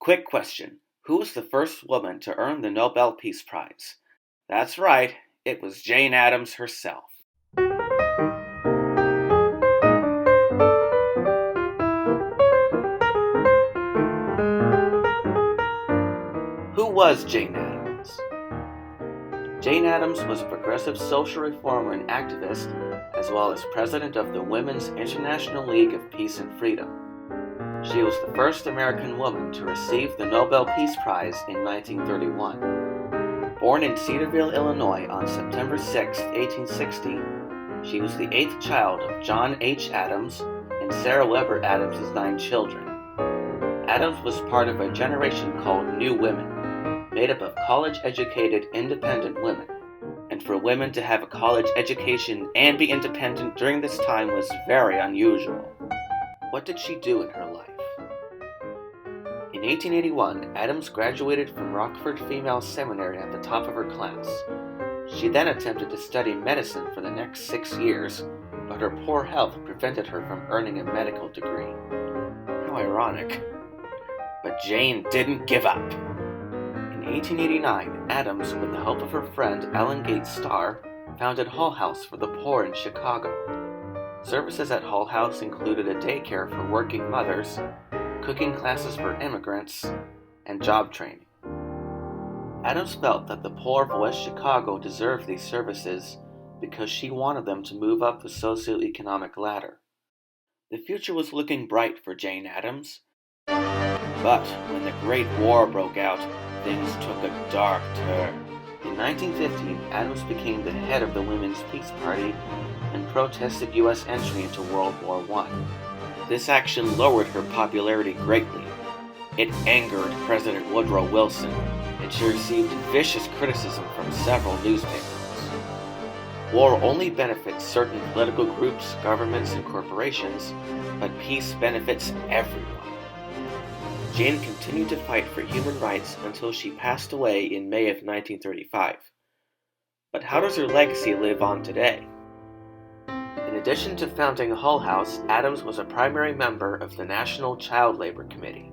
Quick question. Who was the first woman to earn the Nobel Peace Prize? That's right, it was Jane Addams herself. Who was Jane Addams? Jane Addams was a progressive social reformer and activist, as well as president of the Women's International League of Peace and Freedom. She was the first American woman to receive the Nobel Peace Prize in 1931. Born in Cedarville, Illinois on September 6, 1860, she was the eighth child of John H. Addams and Sarah Weber Addams' 9 children. Addams was part of a generation called New Women, made up of college-educated independent women. And for women to have a college education and be independent during this time was very unusual. What did she do in her life? In 1881, Addams graduated from Rockford Female Seminary at the top of her class. She then attempted to study medicine for the next 6 years, but her poor health prevented her from earning a medical degree. How ironic. But Jane didn't give up. In 1889, Addams, with the help of her friend Ellen Gates Starr, founded Hull House for the poor in Chicago. Services at Hull House included a daycare for working mothers, cooking classes for immigrants, and job training. Addams felt that the poor of West Chicago deserved these services because she wanted them to move up the socioeconomic ladder. The future was looking bright for Jane Addams, but when the Great War broke out, things took a dark turn. In 1915, Addams became the head of the Women's Peace Party and protested U.S. entry into World War I. This action lowered her popularity greatly. It angered President Woodrow Wilson, and she received vicious criticism from several newspapers. War only benefits certain political groups, governments, and corporations, but peace benefits everyone. Jane continued to fight for human rights until she passed away in May of 1935. But how does her legacy live on today? In addition to founding Hull House, Addams was a primary member of the National Child Labor Committee.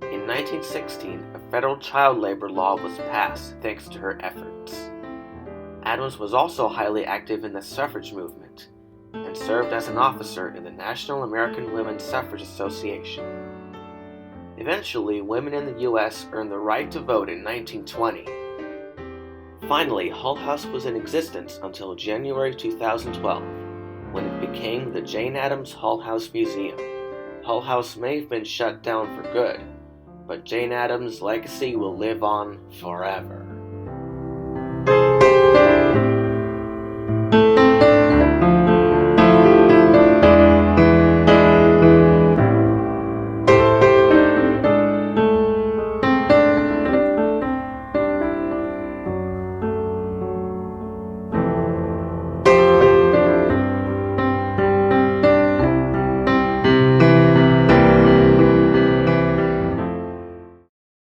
In 1916, a federal child labor law was passed thanks to her efforts. Addams was also highly active in the suffrage movement and served as an officer in the National American Women's Suffrage Association. Eventually, women in the U.S. earned the right to vote in 1920. Finally, Hull House was in existence until January 2012, when it became the Jane Addams Hull House Museum. Hull House may have been shut down for good, but Jane Addams' legacy will live on forever.